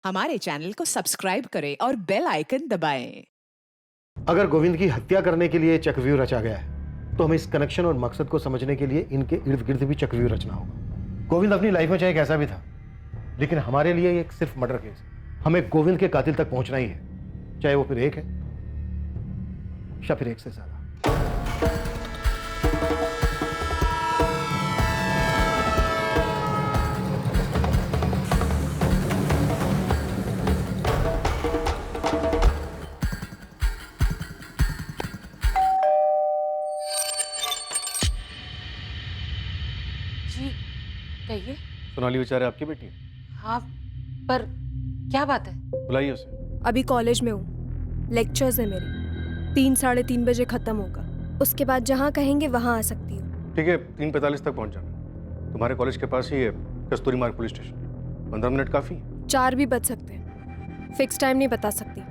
हमारे चैनल को सब्सक्राइब करें और बेल आइकन दबाएं। अगर गोविंद की हत्या करने के लिए चक्रव्यूह रचा गया है तो हमें इस कनेक्शन और मकसद को समझने के लिए इनके इर्द गिर्द भी चक्रव्यूह रचना होगा। गोविंद अपनी लाइफ में चाहे कैसा भी था, लेकिन हमारे लिए ये सिर्फ मर्डर केस है। हमें गोविंद के कातिल तक पहुंचना ही है, चाहे वो फिर एक है या फिर एक से ज्यादा। जी कहिए। सोनाली बेचारे आपकी बेटी है, हाँ, पर क्या बात है? बुलाइए उसे। अभी कॉलेज में हूँ, लेक्चर्स है मेरे। 3-3:30 बजे खत्म होगा। उसके बाद जहाँ कहेंगे वहाँ आ सकती हूँ। ठीक है, 3:45 तक पहुंच जाना। तुम्हारे कॉलेज के पास ही है कस्तूरी मार्ग पुलिस स्टेशन। 15 मिनट काफी है। 4 भी बज सकते हैं, फिक्स टाइम नहीं बता सकती।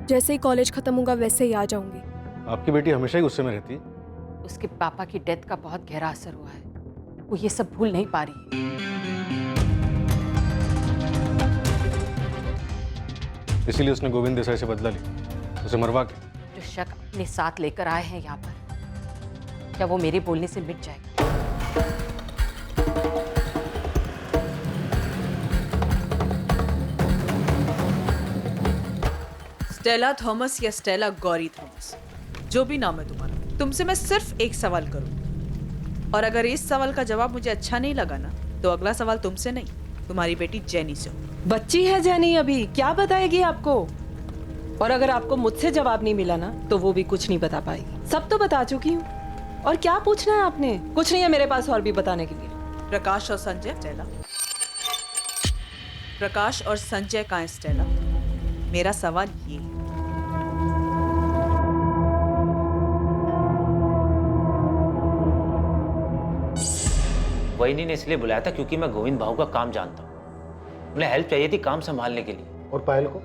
जैसे ही कॉलेज खत्म होगा वैसे ही आ जाऊंगी। आपकी बेटी हमेशा ही गुस्से में रहती है। उसके पापा की डेथ का बहुत गहरा असर हुआ है, वो ये सब भूल नहीं पा रही। इसीलिए उसने गोविंद देसाई से बदला लिया, उसे मरवा के। जो शक अपने साथ लेकर आए हैं यहाँ पर, क्या वो मेरे बोलने से मिट जाएगा? स्टेला थॉमस या स्टेला गौरी थॉमस, जो भी नाम है तुम्हारा, तुमसे मैं सिर्फ एक सवाल करूं, और अगर इस सवाल का जवाब मुझे अच्छा नहीं लगा ना, तो अगला सवाल तुमसे नहीं, तुम्हारी बेटी जेनी से हो। बच्ची है जेनी, अभी क्या बताएगी आपको? और अगर आपको मुझसे जवाब नहीं मिला ना, तो वो भी कुछ नहीं बता पाएगी। सब तो बता चुकी हूँ। और क्या पूछना है आपने? कुछ नहीं है मेरे पास और भी बताने के लिए। प्रकाश और संजय। स्टेला, प्रकाश और संजय कहाँ है स्टेला? मेरा सवाल ये है। वहीनी ने इसलिए बुलाया था क्योंकि मैं गोविंद भाऊ का काम जानता हूँ। उन्हें हेल्प चाहिए थी काम संभालने के लिए। और पायल को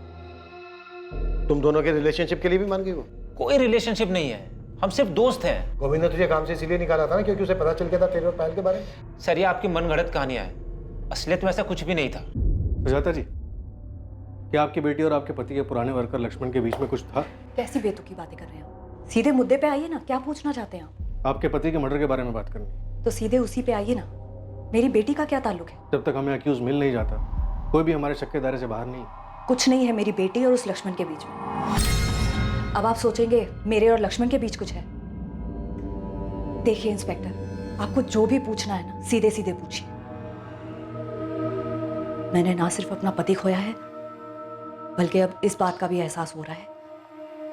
तुम दोनों के रिलेशनशिप के लिए भी मान गई वो? कोई रिलेशनशिप नहीं है, हम सिर्फ दोस्त हैं। गोविंद ने तुझे काम से इसीलिए निकाला था ना क्योंकि उसे पता चल गया था तेरे और पायल के बारे में। सर, ये आपकी मनगढ़ंत कहानियां हैं, असलियत में ऐसा कुछ भी नहीं था। सुजाता जी, क्या आपकी बेटी और आपके पति के पुराने वर्कर लक्ष्मण के बीच में कुछ था? कैसी बेतुकी बातें कर रहे हैं आप? सीधे मुद्दे पे आइए ना, क्या पूछना चाहते हैं आप? आपके पति के मर्डर के बारे में बात करनी। तो सीधे उसी पे आइए ना। मेरी बेटी का क्या ताल्लुक है? जब तक हमें अक्यूज मिल नहीं जाता, कोई भी हमारे शक के दायरे से बाहर नहीं। कुछ नहीं है मेरी बेटी और उस लक्ष्मण के बीच में। अब आप सोचेंगे मेरे और लक्ष्मण के बीच कुछ है। देखिए इंस्पेक्टर, आपको जो भी पूछना है ना, सीधे सीधे पूछिए। मैंने ना सिर्फ अपना पति खोया है, बल्कि अब इस बात का भी एहसास हो रहा है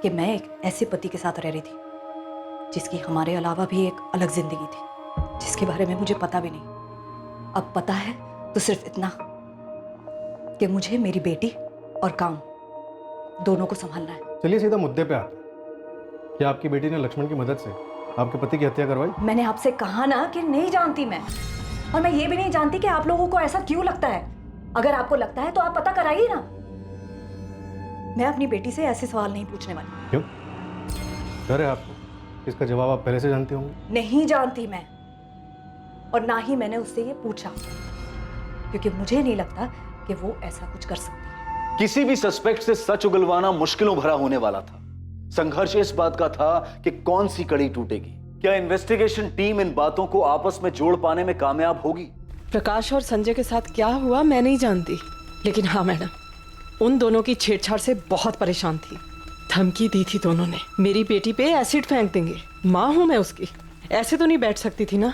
कि मैं एक ऐसे पति के साथ रह रही थी जिसकी हमारे अलावा भी एक अलग जिंदगी थी, जिसके बारे में मुझे पता भी नहीं। अब पता है तो सिर्फ इतना कि मुझे मेरी बेटी और काम दोनों को संभालना है। चलिए सीधा मुद्दे पे आते हैं। क्या आपकी बेटी ने लक्ष्मण की मदद से आपके पति की हत्या करवाई? मैंने आपसे कहा ना कि नहीं जानती मैं, और मैं ये भी नहीं जानती कि आप लोगों को ऐसा क्यों लगता है। अगर आपको लगता है तो आप पता कराइए ना। मैं अपनी बेटी से ऐसे सवाल नहीं पूछने वाली। क्यों? डर है आपको? इसका जवाब आप पहले से जानते होंगे। नहीं जानती मैं, और ना ही मैंने उससे ये पूछा, क्योंकि मुझे नहीं लगता कि वो ऐसा कुछ कर सकती है। किसी भी सस्पेक्ट से सच उगलवाना मुश्किलों भरा होने वाला था। संघर्ष इस बात का था कि कौन सी कड़ी टूटेगी। क्या इन्वेस्टिगेशन टीम इन बातों को आपस में जोड़ पाने में कामयाब होगी? प्रकाश और संजय के साथ क्या हुआ मैं नहीं जानती, लेकिन हाँ मैडम, उन दोनों की छेड़छाड़ से बहुत परेशान थी। धमकी दी थी दोनों ने, मेरी बेटी पे एसिड फेंक देंगे। माँ हूं मैं उसकी, ऐसे तो नहीं बैठ सकती थी ना।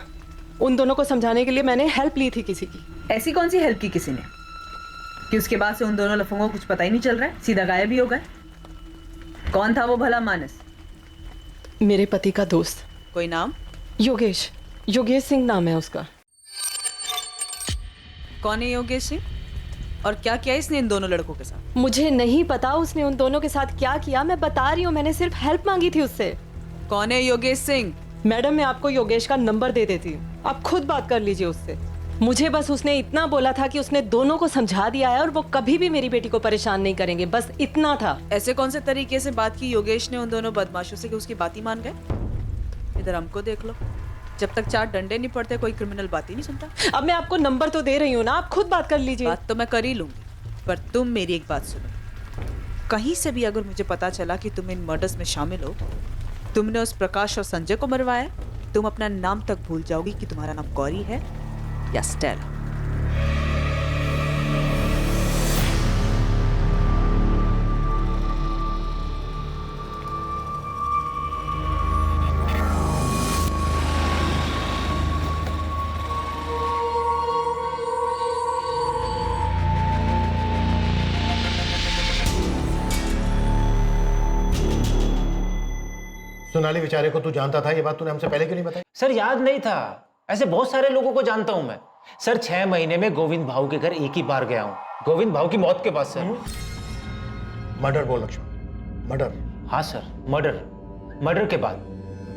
उन दोनों को समझाने के लिए मैंने हेल्प ली थी किसी की। ऐसी कौन सी हेल्प की किसी ने कि उसके बाद से उन दोनों लफंगों को कुछ पता ही नहीं चल रहा है, सीधा गायब ही हो गए? कौन था वो भला मानस? मेरे पति का दोस्त। कोई नाम? योगेश, योगेश सिंह नाम है उसका। कौन है योगेश सिंह, और क्या किया इसने इन दोनों लड़कों के साथ? मुझे नहीं पता उसने उन दोनों के साथ क्या किया, मैं बता रही हूँ, मैंने सिर्फ हेल्प मांगी थी उससे। कौन है योगेश सिंह? मैडम, मैं आपको योगेश का नंबर दे देती हूँ, आप खुद बात कर लीजिए उससे। मुझे बस उसने इतना बोला था कि उसने दोनों को समझा दिया है और वो कभी भी मेरी बेटी को परेशान नहीं करेंगे, बस इतना था। ऐसे कौन से तरीके से बात की योगेश ने उन दोनों बदमाशों से कि उसकी बात ही मान गए? इधर हमको देख लो, जब तक 4 डंडे नहीं पड़ते कोई क्रिमिनल बात ही नहीं सुनता। अब मैं आपको नंबर तो दे रही हूँ ना, आप खुद बात कर लीजिए। बात तो मैं कर ही लूंगी, पर तुम मेरी एक बात सुनो, कहीं से भी अगर मुझे पता चला कि तुम इन मर्डर्स में शामिल हो, तुमने उस प्रकाश और संजय को मरवाया, तुम अपना नाम तक भूल जाओगी कि तुम्हारा नाम गौरी है या स्टेला। सोनाली बेचारे को तू जानता था, ये बात तूने हमसे पहले क्यों नहीं बताई? सर याद नहीं था, ऐसे बहुत सारे लोगों को जानता हूं मैं। सर 6 महीने में गोविंद भाऊ के घर एक ही बार गया हूं, गोविंद भाऊ की मौत के बाद सर। मर्डर बोल लक्ष्मण, मर्डर। हाँ सर, मर्डर के बाद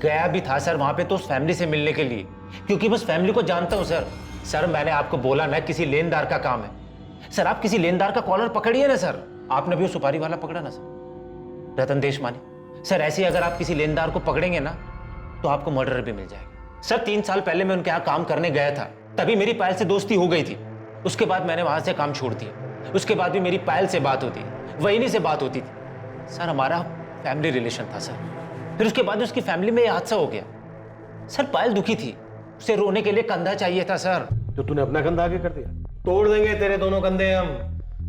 गया भी था सर वहां पे तो उस फैमिली से मिलने के लिए, क्योंकि बस फैमिली को जानता हूं सर। सर मैंने आपको बोला ना किसी लेनदार का काम है। सर आप किसी लेनदार का कॉलर पकड़िए ना सर। आपने भी वो सुपारी वाला पकड़ा ना सर, रतन देशमानी। सर ऐसे ही अगर आप किसी लेनदार को पकड़ेंगे ना तो आपको मर्डर भी मिल जाएगा। सर 3 साल पहले मैं उनके यहाँ काम करने गया था, तभी मेरी पायल से दोस्ती हो गई थी। उसके बाद मैंने वहां से काम छोड़ दिया। उसके बाद भी मेरी पायल से बात होती, वही से बात होती थी। सर हमारा फैमिली रिलेशन था सर। फिर उसके बाद उसकी फैमिली में ये हादसा हो गया। सर पायल दुखी थी, उसे रोने के लिए कंधा चाहिए था सर। तो तूने अपना कंधा आगे कर दिया। तोड़ देंगे तेरे दोनों कंधे हम,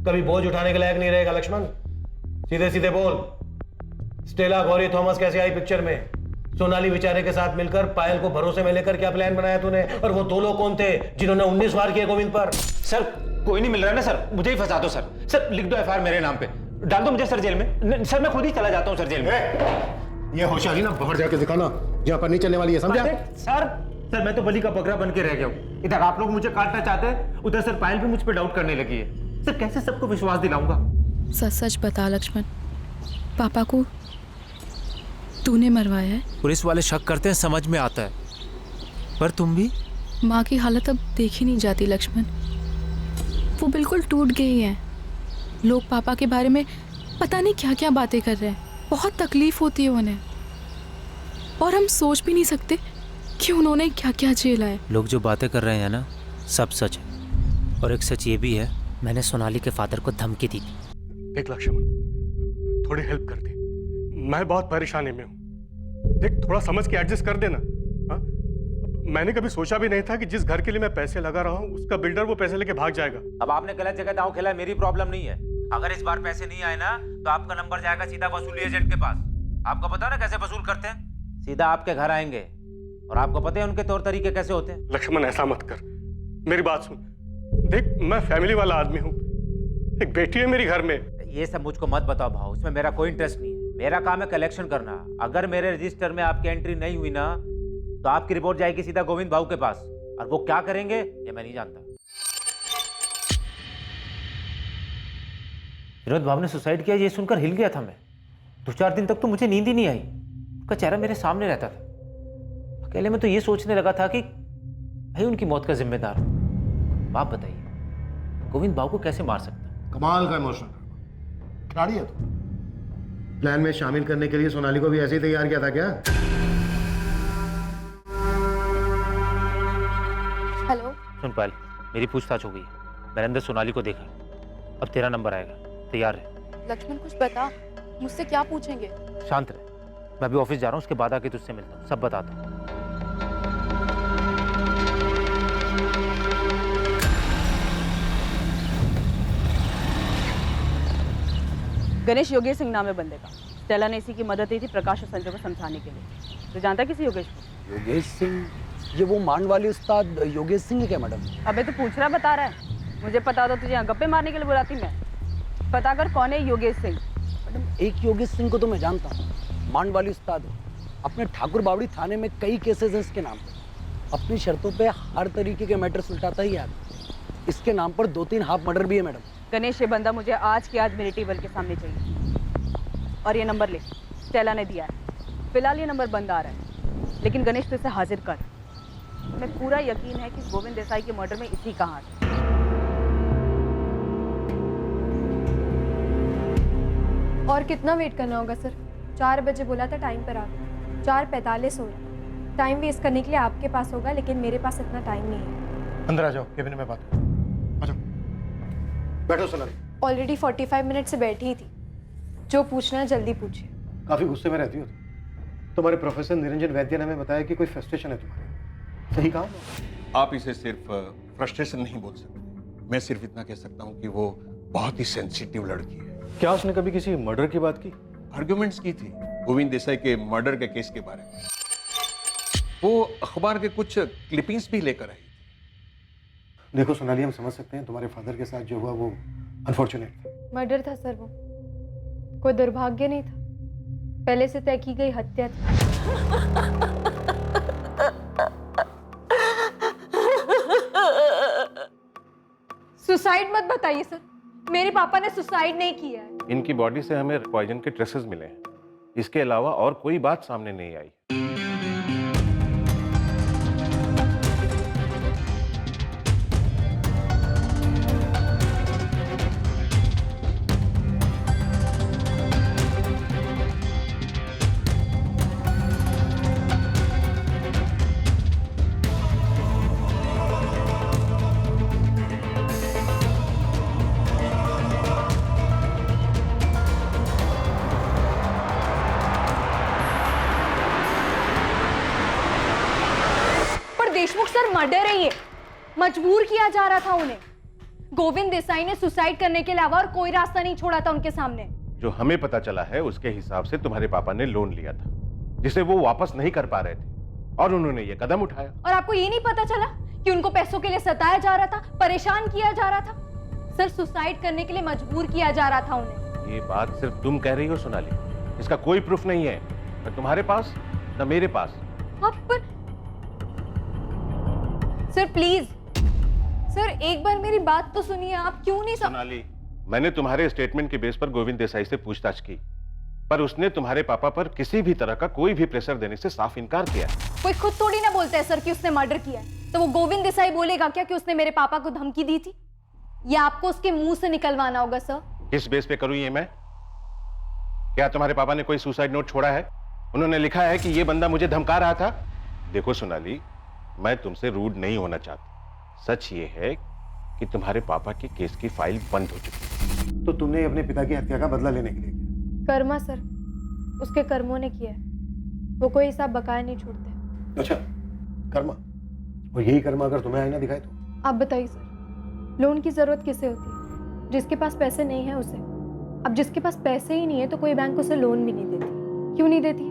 कभी बोझ उठाने के लायक नहीं रहेगा लक्ष्मण। सीधे सीधे बोल, स्टेला गौरी थॉमस कैसे आई पिक्चर में? सोनाली बेचारे के साथ मिलकर पायल को भरोसे में लेकर क्या प्लान बनाया तूने? और वो 2 लोग कौन थे जिन्होंने 19 वार किए गोविंद पर? सर कोई नहीं मिल रहा ना सर, मुझे ही फंसा दो सर। सर लिख दो एफआईआर मेरे नाम पे, डाल दो मुझे सर जेल में। सर मैं खुद ही चला जाता हूँ सर जेल में। ये होशियारी ना बाहर जाके दिखाना, जहाँ पर नहीं चलने वाली है, समझा? सर मैं तो बलि का बकरा बन के रह गया हूँ। इधर आप लोग मुझे काटना चाहते हैं, उधर सर पायल भी मुझ पर डाउट करने लगी है। सर कैसे सबको विश्वास दिलाऊंगा? सच सच बता लक्ष्मण, पापा को तूने मरवाया है? पुलिस वाले शक करते हैं, समझ में आता है, पर तुम भी? माँ की हालत अब देखी नहीं जाती लक्ष्मण, वो बिल्कुल टूट गई हैं। लोग पापा के बारे में पता नहीं क्या क्या बातें कर रहे हैं, बहुत तकलीफ होती है उन्हें, और हम सोच भी नहीं सकते कि उन्होंने क्या क्या झेला है। लोग जो बातें कर रहे हैं ना, सब सच है। और एक सच ये भी है, मैंने सोनाली के फादर को धमकी दी थी। देख लक्ष्मण, थोड़ी हेल्प कर दे, मैं बहुत परेशानी में हूँ। देख थोड़ा समझ के एडजस्ट कर देना। हाँ? मैंने कभी सोचा भी नहीं था कि जिस घर के लिए मैं पैसे लगा रहा हूँ उसका बिल्डर वो पैसे लेके भाग जाएगा। अब आपने गलत जगह दांव खेला, मेरी प्रॉब्लम नहीं है। अगर इस बार पैसे नहीं आए ना तो आपका नंबर जाएगा सीधा वसूली एजेंट के पास। आपको पता है ना कैसे वसूल करते हैं? सीधा आपके घर आएंगे, और आपको पता है उनके तौर तरीके कैसे होते हैं। लक्ष्मण ऐसा मत कर, मेरी बात सुन। देख मैं फैमिली वाला आदमी हूँ, एक बेटी है मेरी घर में। ये सब मुझको मत बताओ भाव, इसमें मेरा कोई इंटरेस्ट नहीं है। मेरा काम है कलेक्शन करना। अगर मेरे रजिस्टर में आपकी एंट्री नहीं हुई ना तो आपकी रिपोर्ट जाएगी सीधा गोविंद भाऊ के पास, और वो क्या करेंगे ये मैं नहीं जानता। विनोद भाव ने सुसाइड किया, ये सुनकर हिल गया था मैं। 2-4 दिन तक तो मुझे नींद ही नहीं आई। उसका चेहरा मेरे सामने रहता था। अकेले में तो ये सोचने लगा था कि भाई उनकी मौत का जिम्मेदार हूं। आप बताइए गोविंद भाव को कैसे मार सकता? कमाल का इमोशनल खिलाड़ी है तो। प्लान में शामिल करने के लिए सोनाली को भी ऐसे ही तैयार किया था क्या? हेलो। सुन पायल, मेरी पूछताछ हो गई। मैंने अंदर सोनाली को देखा, अब तेरा नंबर आएगा, तैयार है। लक्ष्मण कुछ बता, मुझसे क्या पूछेंगे? शांत रहे, मैं अभी ऑफिस जा रहा हूँ, उसके बाद आके तुझसे मिलता हूँ, सब बताता हूँ। गणेश योगेश सिंह नाम है बंदे का। स्टेला ने इसी की मदद दी थी प्रकाश और संजय को समझाने के लिए। तो जानता है किसी योगेश को? योगेश सिंह? ये वो मांड वाले उस्ताद योगेश सिंह है क्या मैडम? अबे तू पूछ रहा बता रहा है? मुझे पता होता तुझे यहाँ गप्पे मारने के लिए बुलाती मैं। पता कर कौन है योगेश सिंह। मैडम एक योगेश सिंह को तो मैं जानता हूँ, मांड वाली उस्ताद है। अपने ठाकुर बावड़ी थाने में कई केसेस हैं इसके नाम पर। अपनी शर्तों पे हर तरीके के मैटर सुलझाता ही यार। इसके नाम पर 2-3 हाफ मर्डर भी है मैडम। गणेश ये बंदा मुझे आज के आज मेरे टेबल के सामने चाहिए। और ये नंबर ले, स्टेला ने दिया है। फिलहाल ये नंबर बंद आ रहा है, लेकिन गणेश तो इसे हाजिर कर। हमें पूरा यकीन है कि गोविंद देसाई के मर्डर में इसी का हाथ है। और कितना वेट करना होगा सर? 4 बजे बोला था टाइम पर आकर, 4:45 हो रहा। टाइम वेस्ट करने के लिए आपके पास होगा, लेकिन मेरे पास इतना टाइम नहीं है। अंदर आ जाओ, केबिन में बात करो। आ जाओ, बैठो सोनाली। ऑलरेडी 45 मिनट से बैठी ही थी। जो पूछना है जल्दी पूछिए। काफी गुस्से में रहती हो तुम। तुम्हारे प्रोफेसर निरंजन वैद्य ने हमें बताया कि कोई फ्रस्ट्रेशन है तुम्हारे, सही कहा ना? आप इसे सिर्फ फ्रस्ट्रेशन नहीं बोल सकते। मैं सिर्फ इतना कह सकता हूँ कि वो बहुत ही सेंसिटिव लड़की है। क्या उसने कभी किसी मर्डर की बात की? आर्ग्यूमेंट्स की थी गोविंद देसाई के मर्डर के केस के बारे में। वो अखबार के कुछ क्लिपिंग्स भी लेकर आई। देखो सोनाली, हम समझ सकते हैं तुम्हारे फादर के साथ जो हुआ वो अनफॉर्चुनेट था। मर्डर था सर, वो कोई दुर्भाग्य नहीं था, पहले से तय की गई हत्या थी। सुसाइड मत बताइए सर, मेरे पापा ने सुसाइड नहीं किया है। इनकी बॉडी से हमें पॉइजन के ट्रेसेस मिले हैं, इसके अलावा और कोई बात सामने नहीं आई। देशमुख सर, मर्डर है ये, मजबूर किया जा रहा था उन्हें। गोविंद देसाई ने सुसाइड करने के अलावा और कोई रास्ता नहीं छोड़ा था उनके सामने। जो हमें पता चला है उसके हिसाब से तुम्हारे पापा ने लोन लिया था जिसे वो वापस नहीं कर पा रहे थे और उन्होंने ये कदम उठाया। और आपको ये नहीं पता चला कि उनको पैसों के लिए सताया जा रहा था, परेशान किया जा रहा था? सर, सुसाइड करने के लिए मजबूर किया जा रहा था उन्हें। ये बात सिर्फ तुम कह रही हो सोनाली, इसका कोई प्रूफ नहीं है, न तुम्हारे पास न मेरे पास। पर सर प्लीज, सर एक बार मेरी बात तो सुनिए। आप क्यों नहीं सोनाली, मैंने तुम्हारे स्टेटमेंट के बेस पर गोविंद देसाई से पूछताछ की, पर उसने तुम्हारे पापा पर किसी भी तरह का कोई भी प्रेशर देने से साफ इनकार किया। कोई खुद थोड़ी ना बोलता है सर कि उसने मर्डर किया है, तो वो गोविंद देसाई बोलेगा क्या कि उसने मेरे पापा को धमकी दी थी? या आपको उसके मुंह से निकलवाना होगा सर? किस बेस पे करूं ये मैं? क्या तुम्हारे पापा ने कोई सुसाइड नोट छोड़ा है? उन्होंने लिखा है कि ये बंदा मुझे धमका रहा था? देखो सोनाली, मैं तुमसे रूड नहीं होना चाहता, सच ये है कि तुम्हारे पापा के केस की फाइल बंद हो चुकी है। तो तुमने अपने पिता की हत्या का बदला लेने के लिए किया? कर्मा सर, उसके कर्मों ने किया है, वो कोई हिसाब बकाया नहीं छोड़ते। अच्छा, कर्मा? और यही कर्मा अगर तुम्हें आईना दिखाए तो? आप बताइए सर, लोन की जरूरत किसे होती है? जिसके पास पैसे नहीं है उसे। अब जिसके पास पैसे ही नहीं है तो कोई बैंक उसे लोन भी नहीं देती। क्यों नहीं देती?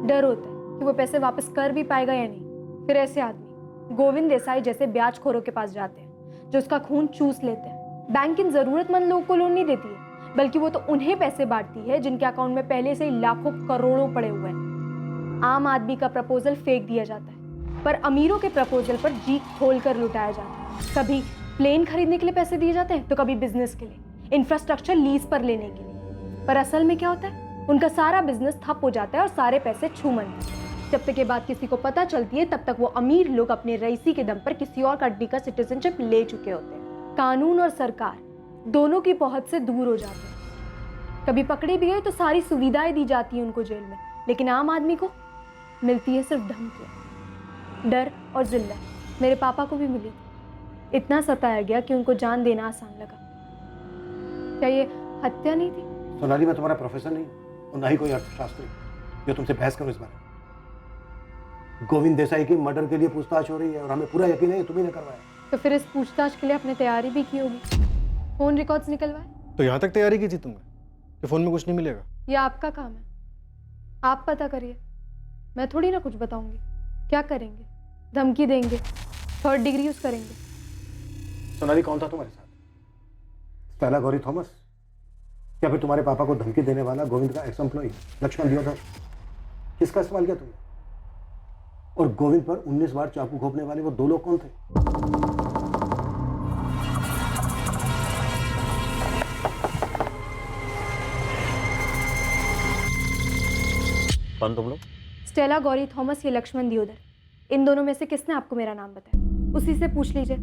डर होता है कि वो पैसे वापस कर भी पाएगा या नहीं। फिर ऐसे आदमी गोविंद देसाई जैसे ब्याजखोरों के पास जाते हैं जो उसका खून चूस लेते हैं। बैंक इन जरूरतमंद लोगों को लोन नहीं देती है, बल्कि वो तो उन्हें पैसे बांटती है जिनके अकाउंट में पहले से ही लाखों करोड़ों पड़े हुए हैं। आम आदमी का प्रपोजल फेंक दिया जाता है, पर अमीरों के प्रपोजल पर जी खोल कर लुटाया जाता है। कभी प्लेन खरीदने के लिए पैसे दिए जाते हैं तो कभी बिजनेस के लिए, इंफ्रास्ट्रक्चर लीज पर लेने के लिए। पर असल में क्या होता है? उनका सारा बिजनेस ठप हो जाता है और सारे पैसे छूमंतर। जब तक ये बात किसी को पता चलती है तब तक वो अमीर लोग अपने रईसी के दम पर किसी और कंट्री का सिटीजनशिप ले चुके होते हैं। कानून और सरकार दोनों की पहुंच से दूर हो जाते हैं। कभी पकड़े भी गए तो सारी सुविधाएं दी जाती हैं उनको जेल में, लेकिन आम आदमी को मिलती है सिर्फ धमकियां, डर और जिल्लत। मेरे पापा को भी मिली थी। इतना सताया गया कि उनको जान देना आसान लगा। क्या ये हत्या नहीं थी? सोनाली, मैं तुम्हारा प्रोफेसर नहीं और ना ही कोई अर्थशास्त्री जो तुमसे बहस करूं इस बारे में। गोविंद देसाई की मर्डर के लिए पूछताछ हो रही है और हमें पूरा यकीन है तुम्ही ने करवाया। तो फिर इस पूछताछ के लिए आपने तैयारी भी की होगी, फोन रिकॉर्ड्स निकलवाए। तो यहाँ तक तैयारी की थी तुमने कि फोन में कुछ नहीं मिलेगा? ये आपका काम है, आप पता करिए। मैं थोड़ी ना कुछ बताऊंगी। क्या करेंगे? धमकी देंगे, 3rd डिग्री यूज करेंगे। सोनाली, कौन था तुम्हारे साथ? स्टेला गौरी थॉमस या फिर तुम्हारे पापा को धमकी देने वाला गोविंद का एक्स एम्प्लॉई लक्ष्मण दियोदर? किसका इस्तेमाल किया तुमने? और गोविंद पर 19 बार चाकू घोंपने वाले वो 2 लोग कौन थे? कौन तुम लोग? स्टेला गौरी थॉमस या लक्ष्मण दियोदर, इन दोनों में से किसने आपको मेरा नाम बताया? उसी से पूछ लीजिए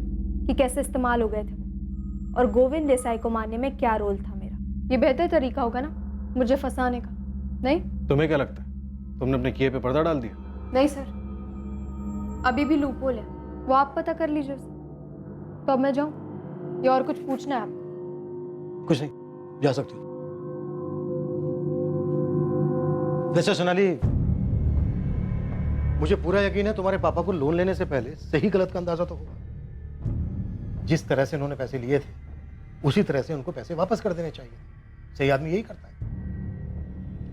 कि कैसे इस्तेमाल हो गए थे वो, और गोविंद देसाई को मारने में क्या रोल था मेरा। ये बेहतर तरीका होगा ना मुझे फंसाने का, नहीं? तुम्हें क्या लगता है तुमने अपने किए पे पर्दा डाल दिया? नहीं सर, अभी भी लूपहोल है, वो आप पता कर लीजिए उसे। तो अब मैं जाऊं या और कुछ पूछना है आपको? कुछ नहीं, जा सकती हो। वैसे सोनाली, मुझे पूरा यकीन है तुम्हारे पापा को लोन लेने से पहले सही गलत का अंदाजा तो होगा। जिस तरह से उन्होंने पैसे लिए थे उसी तरह से उनको पैसे वापस कर देने चाहिए। सही आदमी यही करता है।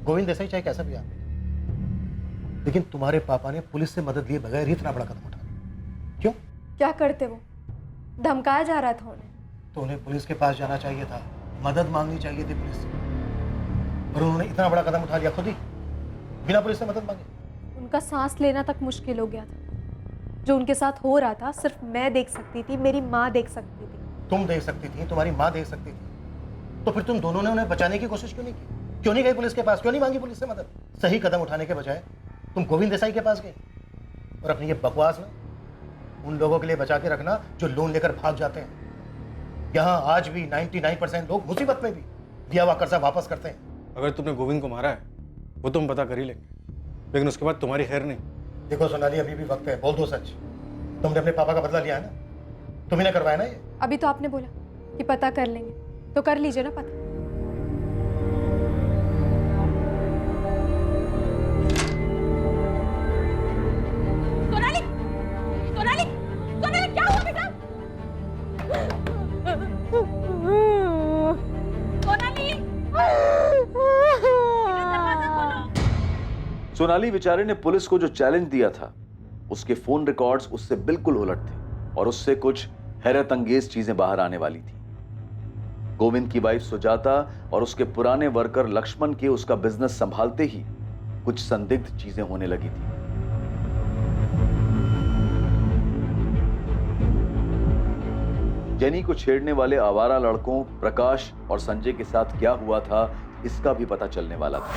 गोविंद देसाई चाहे कैसा भी आदमी, लेकिन तुम्हारे पापा ने पुलिस से मदद लिए बगैर ही इतना बड़ा कदम उठा लिया। क्यों? क्या करते वो? धमकाया जा रहा था उन्हें। तो उन्हें पुलिस के पास जाना चाहिए था, मदद मांगनी चाहिए थी पुलिस से, और उन्होंने इतना बड़ा कदम उठा लिया खुद ही, बिना पुलिस से मदद मांगे। उनका सांस लेना तक मुश्किल हो गया था। जो उनके साथ हो रहा था सिर्फ मैं देख सकती थी, मेरी माँ देख सकती थी। तुम देख सकती थी, तुम्हारी माँ देख सकती थी, तो फिर तुम दोनों ने उन्हें बचाने की कोशिश क्यों नहीं की? क्यों नहीं गई पुलिस के पास? क्यों नहीं मांगी पुलिस से मदद? सही कदम उठाने के बजाय तुम गोविंद देसाई के पास गए और अपनी ये बकवास ना उन लोगों के लिए बचा के रखना जो लोन लेकर भाग जाते हैं। यहाँ आज भी 99% लोग मुसीबत में भी दिया हुआ कर्जा वापस करते हैं। अगर तुमने गोविंद को मारा है वो तो हम पता कर ही लेंगे, लेकिन उसके बाद तुम्हारी खैर नहीं। देखो सोनाली, अभी भी वक्त है, बोल दो सच। तुमने अपने पापा का बदला लिया है ना, तुम्ही ने करवाया ना ये। अभी तो आपने बोला कि पता कर लेंगे, तो कर लीजिए ना पता। सोनाली, सोनाली, सोनाली, क्या हुआ बेटा? सोनाली, दरवाजा खोलो। सोनाली बेचारे ने पुलिस को जो चैलेंज दिया था उसके फोन रिकॉर्ड्स उससे बिल्कुल उलट थे और उससे कुछ हैरत अंगेज चीजें बाहर आने वाली थी। गोविंद की वाइफ सुजाता और उसके पुराने वर्कर लक्ष्मण के उसका बिजनेस संभालते ही कुछ संदिग्ध चीजें होने लगी थी। जेनी को छेड़ने वाले आवारा लड़कों प्रकाश और संजय के साथ क्या हुआ था इसका भी पता चलने वाला था।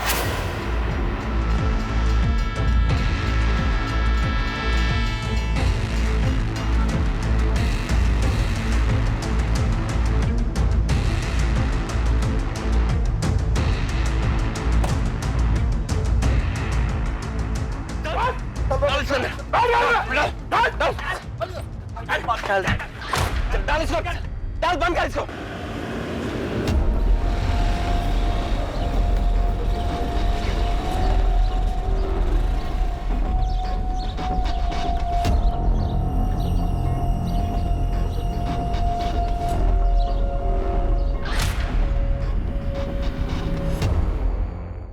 बंद कर इसको।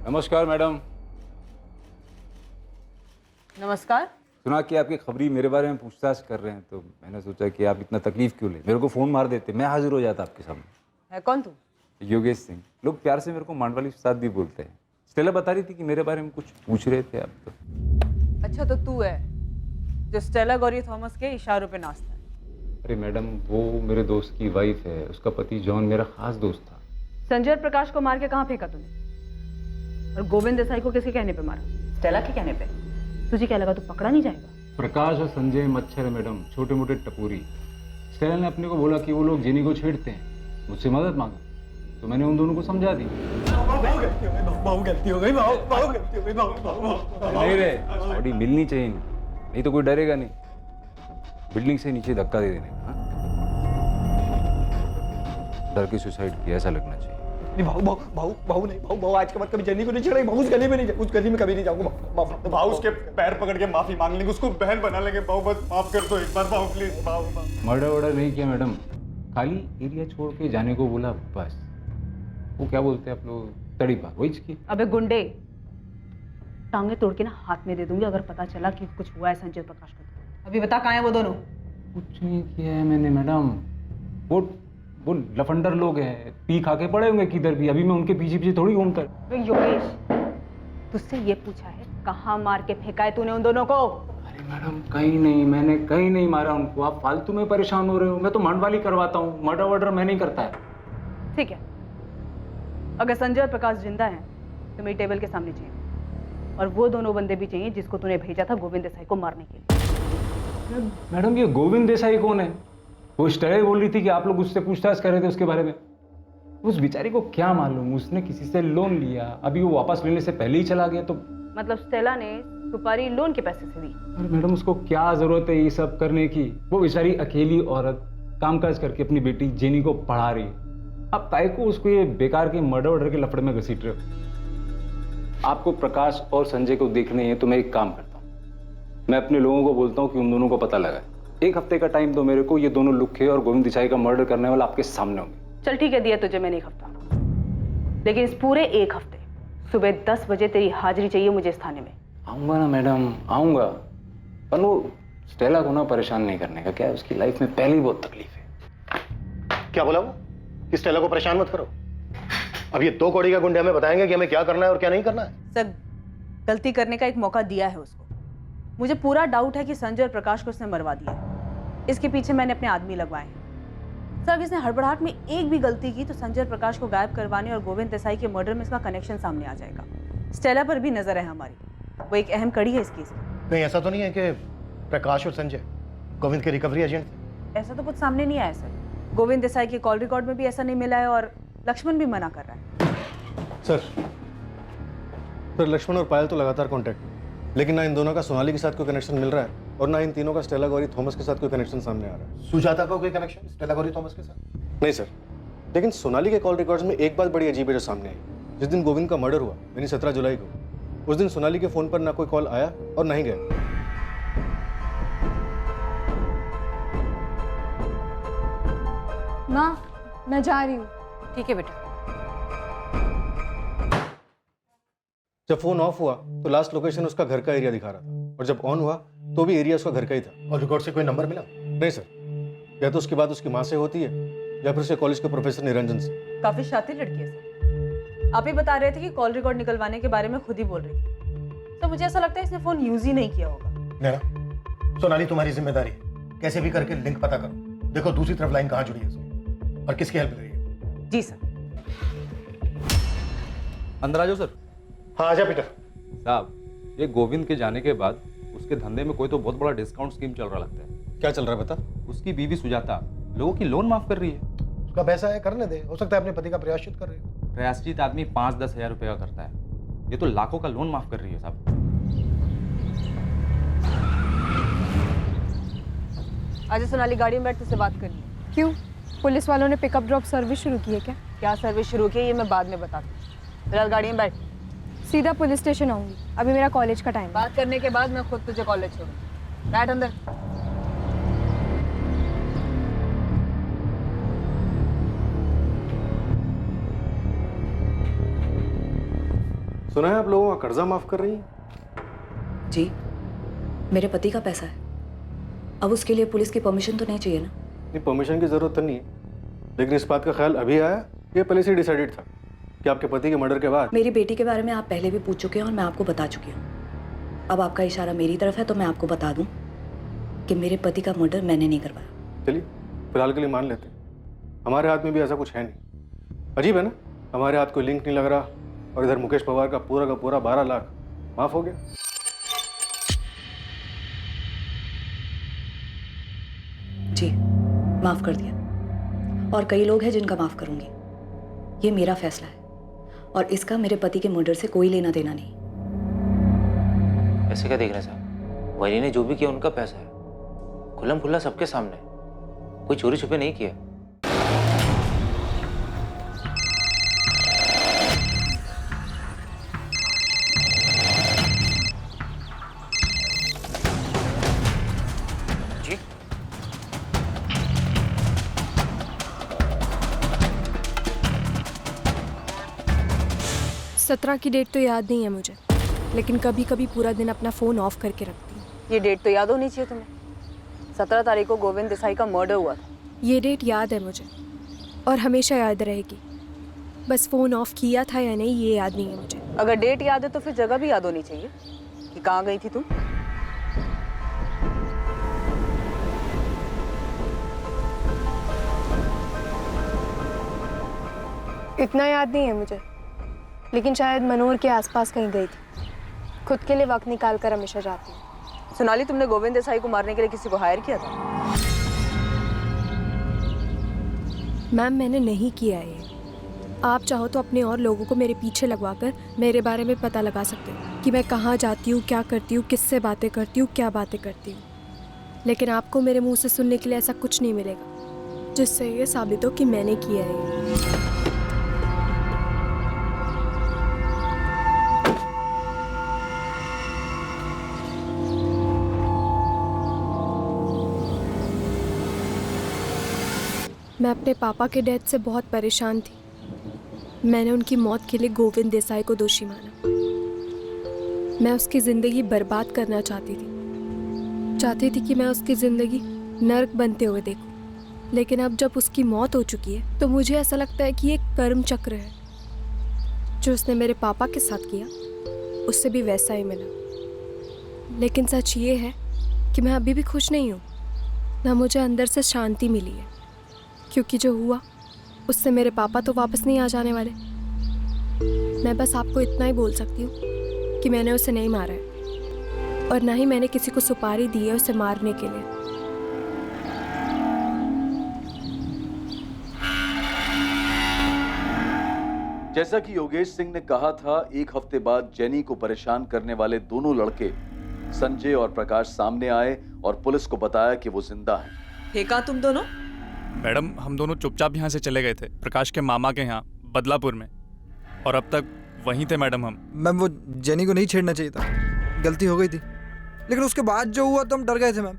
नमस्कार मैडम। नमस्कार। सुना कि आपकी खबरी मेरे बारे में पूछताछ कर रहे हैं, तो मैंने सोचा कि आप इतना तकलीफ क्यों ले, मेरे को फ़ोन मार देते, मैं हाजिर हो जाता आपके सामने। है कौन तू? योगेश सिंह। लोग प्यार से मेरे को मांडवाली उस्ताद भी बोलते हैं। स्टेला बता रही थी कि मेरे बारे में कुछ पूछ रहे थे आप। तो अच्छा, तो तू है जो स्टेला गौरी थॉमस के इशारों पे नाचता है? अरे मैडम, वो मेरे दोस्त की वाइफ है, उसका पति जॉन मेरा खास दोस्त था। संजय और प्रकाश को मार के कहाँ फेंका तूने? और गोविंद देसाई को किसके कहने पे मारा? स्टेला के कहने पे। तुझे क्या लगा तू पकड़ा नहीं जाएगा? प्रकाश और संजय मच्छर है मैडम, छोटे मोटे टपोरी। स्टेला ने अपने को बोला कि वो लोग जेनी को छेड़ते हैं, मुझसे मदद मांगा, तो मैंने उन दोनों को समझा दी। गलती हो गई। नहीं रे, बॉडी मिलनी चाहिए, नहीं तो कोई डरेगा नहीं। बिल्डिंग से नीचे धक्का दे देने का, डर के सुसाइड किया ऐसा लगना चाहिए। भाऊ आज के बाद कभी जेनी को नहीं छेड़ेगा। भाऊ उस गली में नहीं, उस गली में कभी नहीं जाऊंगा। भाव उसके पैर पकड़ के माफी मांग लेंगे, उसको बहन बना लेंगे। भाव बस माफ कर दो एक बार, भाव प्लीज। भाव मर्डर वर्डर नहीं किया मैडम, खाली एरिया छोड़ के जाने को बोला बस। वो क्या बोलते हैं आप लोग, तड़ी पार, वही की। अबे गुंडे, टांगे तोड़ के ना हाथ में दे दूंगी अगर पता चला कि कुछ हुआ है संजय प्रकाश को। अभी बता कहाँ है वो दोनों? कुछ नहीं किया है मैंने मैडम। वो लफंडर लोग हैं, पी खा के पड़े होंगे किधर भी। अभी मैं उनके पीछे पीछे थोड़ी घूमता। योगेश, तुझसे ये पूछा है कहाँ मार के फेंका है तूने उन दोनों को? अरे मैडम, कहीं नहीं, मैंने कहीं नहीं मारा उनको। आप फालतू में परेशान हो रहे हो। मैं तो मांडवाली करवाता हूँ, मर्डर वर्डर मैं नहीं करता है। ठीक है, अगर संजय और प्रकाश जिंदा हैं तो मेरी टेबल के सामने चाहिए, और वो दोनों बंदे भी चाहिए जिसको तूने भेजा था गोविंद देसाई को मारने के लिए। मैडम, ये गोविंद देसाई कौन है? वो स्टेला बोल रही थी कि आप लोग उससे पूछताछ कर रहे थे उसके बारे में। उस बेचारी को क्या मालूम, उसने किसी से लोन लिया, अभी वो वापस लेने से पहले ही चला गया। तो मतलब स्टेला ने सुपारी लोन के पैसे से दी? अरे मैडम, उसको क्या जरूरत है ये सब करने की? वो बेचारी अकेली औरत कामकाज करके अपनी बेटी जेनी को पढ़ा रही है। आप ताई को उसको ये बेकार के मर्डर वर्डर के लफड़े में घसीट रहे हो। आपको प्रकाश और संजय को देखने हैं तो मैं एक काम करता हूँ, मैं अपने लोगों को बोलता हूँ कि उन दोनों को पता लगा। 1 हफ्ते का टाइम दो मेरे को, ये दोनों लुखे और गोविंद देसाई का मर्डर करने वाला आपके सामने होंगे। चल ठीक है, दिया तुझे मैंने 1 हफ्ता, लेकिन इस पूरे 1 हफ्ते सुबह 10 बजे तेरी हाजिरी चाहिए मुझे इस थाने में। आऊँगा ना मैडम, आऊँगा, पर वो स्टेला को ना परेशान नहीं करने का। क्या है, उसकी लाइफ में पहले ही बहुत तकलीफ है। क्या बोला वो कि स्टेला को परेशान मत करो? अब ये 2 कौड़ी का गुंडे हमें बताएंगे कि हमें क्या करना है और क्या नहीं करना है। सर, गलती करने का एक मौका दिया है उसको। मुझे पूरा डाउट है कि संजय और प्रकाश को उसने मरवा दिया है। इसके पीछे मैंने अपने आदमी लगवाए हैं। सर, अगर इसने हड़बड़ाहट में एक भी गलती की तो संजय और प्रकाश को गायब करवाने और गोविंद देसाई के मर्डर में इसका कनेक्शन सामने आ जाएगा। स्टेला पर भी नजर है हमारी, वो एक अहम कड़ी है इस केस में। नहीं, ऐसा तो नहीं है कि प्रकाश और संजय गोविंद के रिकवरी एजेंट थे? ऐसा तो कुछ सामने नहीं आया सर। गोविंद देसाई के कॉल रिकॉर्ड में भी ऐसा नहीं मिला है और लक्ष्मण भी मना कर रहा है। सर लक्ष्मण और पायल तो लगातार कांटेक्ट में, लेकिन ना इन दोनों का सोनाली के साथ कोई कनेक्शन मिल रहा है और ना इन तीनों का स्टेला गौरी थॉमस के साथ कोई कनेक्शन सामने आ रहा है। सुजाता का कोई कनेक्शन स्टेला गौरी थॉमस के साथ? नहीं सर, लेकिन सोनाली के कॉल रिकॉर्ड्स में एक बात बड़ी अजीब है जो सामने आई। जिस दिन गोविंद का मर्डर हुआ, यानी 17 जुलाई को, उस दिन सोनाली के फोन पर ना कोई कॉल आया और ना ही गया। माँ, मैं जा रही हूँ। ठीक है बेटा। जब फोन ऑफ हुआ तो लास्ट लोकेशन उसका घर का एरिया दिखा रहा था, और जब ऑन हुआ तो भी एरिया उसका घर का ही था। और रिकॉर्ड से कोई नंबर मिला? नहीं सर, या तो उसकी बात उसकी माँ से होती है या फिर उसके कॉलेज के प्रोफेसर निरंजन से। काफी शातिर लड़की है सर। आप ही बता रहे थे कि कॉल रिकॉर्ड निकलवाने के बारे में खुद ही बोल रही थी। तो मुझे ऐसा लगता है इसने फोन यूज ही नहीं किया होगा। नैना, सोनाली तुम्हारी जिम्मेदारी है, कैसे भी करके लिंक पता करो। देखो दूसरी तरफ लाइन कहाँ जुड़ी है उसकी और किसकी हेल्प ले रही है। जी सर। अंदर आ जाओ सर। हाँ, आजा पीटर साहब। ये गोविंद के जाने के बाद उसके धंधे में कोई तो बहुत बड़ा डिस्काउंट स्कीम चल रहा लगता है। क्या चल रहा है बता? उसकी बीवी सुजाता लोगों की लोन माफ कर रही है। उसका पैसा है, करने दे। हो सकता है अपने पति का प्रायश्चित कर रही हो। प्रायश्चित आदमी 5-10 हज़ार रुपये का करता है, ये तो लाखों का लोन माफ कर रही है साहब। आज सोनाली गाड़ी में बैठ तुझसे बात करनी है। क्यों? पुलिस वालों ने पिकअप ड्रॉप सर्विस शुरू की है क्या? क्या सर्विस शुरू की है ये मैं बाद में बताती हूँ। फिलहाल गाड़ी में बैठ। सीधा पुलिस स्टेशन आऊंगी, अभी मेरा कॉलेज का टाइम है। बात करने के बाद मैं खुद तुझे कॉलेज छोड़ूंगी। बैठ अंदर। सुना है आप लोगों का कर्जा माफ कर रही हैं? जी, मेरे पति का पैसा है। अब उसके लिए पुलिस की परमिशन तो नहीं चाहिए ना? नहीं, परमिशन की जरूरत तो नहीं है, लेकिन इस बात का ख्याल अभी आया, ये पहले से डिसाइडेड था कि आपके पति के मर्डर के बाद। मेरी बेटी के बारे में आप पहले भी पूछ चुके हैं और मैं आपको बता चुकी हूँ। अब आपका इशारा मेरी तरफ है तो मैं आपको बता दूँ कि मेरे पति का मर्डर मैंने नहीं करवाया। चलिए फिलहाल के लिए मान लेते हैं, हमारे हाथ में भी ऐसा कुछ है नहीं। अजीब है ना, हमारे हाथ कोई लिंक नहीं लग रहा और इधर मुकेश पवार का पूरा 12 लाख माफ हो गया। जी, माफ कर दिया, और कई लोग हैं जिनका माफ करूंगी। ये मेरा फैसला है और इसका मेरे पति के मर्डर से कोई लेना देना नहीं। ऐसे क्या देख रहे हैं साहब? वही ने जो भी किया उनका पैसा है, खुल्लम खुल्ला सबके सामने, कोई चोरी छुपे नहीं किया। जी 17 की डेट तो याद नहीं है मुझे, लेकिन कभी कभी पूरा दिन अपना फ़ोन ऑफ करके रखती हूँ। ये डेट तो याद होनी चाहिए तुम्हें। 17 तारीख को गोविंद देसाई का मर्डर हुआ था। ये डेट याद है मुझे और हमेशा याद रहेगी, बस फ़ोन ऑफ किया था या नहीं ये याद नहीं है मुझे। अगर डेट याद है तो फिर जगह भी याद होनी चाहिए कि कहाँ गई थी तुम। इतना याद नहीं है मुझे, लेकिन शायद मनोर के आसपास कहीं गई थी। खुद के लिए वक्त निकाल कर हमेशा जाती हूँ। सोनाली, तुमने गोविंद देसाई को मारने के लिए किसी को हायर किया था? मैम, मैंने नहीं किया है। आप चाहो तो अपने और लोगों को मेरे पीछे लगवाकर मेरे बारे में पता लगा सकते हो कि मैं कहाँ जाती हूँ, क्या करती हूँ, किससे बातें करती हूँ, क्या बातें करती हूँ। लेकिन आपको मेरे मुंह से सुनने के लिए ऐसा कुछ नहीं मिलेगा जिससे ये साबित हो कि मैंने किया है। मैं अपने पापा के डेथ से बहुत परेशान थी। मैंने उनकी मौत के लिए गोविंद देसाई को दोषी माना। मैं उसकी ज़िंदगी बर्बाद करना चाहती थी कि मैं उसकी ज़िंदगी नर्क बनते हुए देखूं। लेकिन अब जब उसकी मौत हो चुकी है तो मुझे ऐसा लगता है कि ये कर्म चक्र है। जो उसने मेरे पापा के साथ किया उससे भी वैसा ही मिला। लेकिन सच ये है कि मैं अभी भी खुश नहीं हूँ, ना मुझे अंदर से शांति मिली है, क्योंकि जो हुआ उससे मेरे पापा तो वापस नहीं आ जाने वाले। मैं बस आपको इतना ही बोल सकती हूँ कि मैंने उसे नहीं मारा है और ना ही मैंने किसी को सुपारी दी है उसे मारने के लिए। जैसा कि योगेश सिंह ने कहा था, एक हफ्ते बाद जेनी को परेशान करने वाले दोनों लड़के संजय और प्रकाश सामने आए और पुलिस को बताया कि वो जिंदा हैं। थे कहाँ तुम दोनों? मैडम, हम दोनों चुपचाप यहाँ से चले गए थे प्रकाश के मामा के यहाँ बदलापुर में, और अब तक वहीं थे मैडम हम। मैम, वो जेनी को नहीं छेड़ना चाहिए था, गलती हो गई थी। लेकिन उसके बाद जो हुआ तो हम डर गए थे मैम,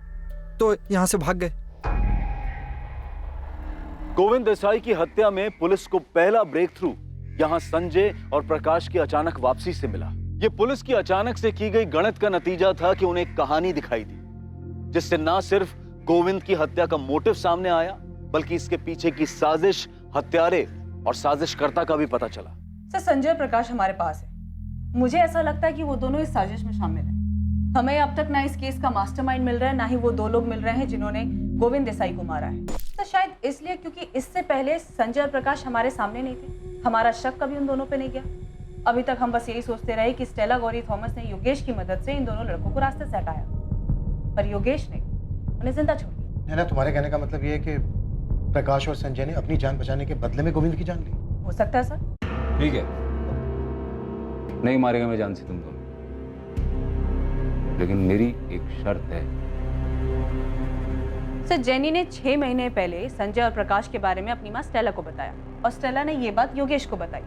तो यहाँ से भाग गए। गोविंद देसाई की हत्या में पुलिस को पहला ब्रेक थ्रू यहां संजय और प्रकाश की अचानक वापसी से मिला। यह पुलिस की अचानक से की गई गणित का नतीजा था कि उन्हें एक कहानी दिखाई दी, जिससे ना सिर्फ गोविंद की हत्या का मोटिव सामने आया, बल्कि इसके पीछे की साजिश, हत्यारे और साजिशकर्ता का भी पता चला। सर, संजय और प्रकाश हमारे पास है। मुझे ऐसा लगता है कि वो दोनों इस साजिश में शामिल हैं। हमें अब तक ना इस केस का मास्टरमाइंड मिल रहा है, ना ही वो दो लोग मिल रहे हैं जिन्होंने गोविंद देसाई को मारा है। तो शायद इसलिए क्योंकि इससे पहले संजय और प्रकाश हमारे सामने नहीं थे, हमारा शक कभी उन दोनों पे नहीं गया। अभी तक हम बस यही सोचते रहे कि स्टेला गौरी थॉमस ने योगेश की मदद से इन दोनों लड़कों को रास्ते से हटाया, पर योगेश ने उन्हें जिंदा छोड़ दिया। ना, तुम्हारे कहने का मतलब ये है कि प्रकाश और संजय ने अपनी जान बचाने के बदले में गोविंद की जान ली? हो सकता है सर। ठीक है, नहीं मारेगा मैं जान से तुम दोनों, लेकिन मेरी एक शर्त है। सर, जेनी ने 6 महीने पहले संजय और प्रकाश के बारे में अपनी माँ स्टेला को बताया और स्टेला ने ये बात योगेश को बताई।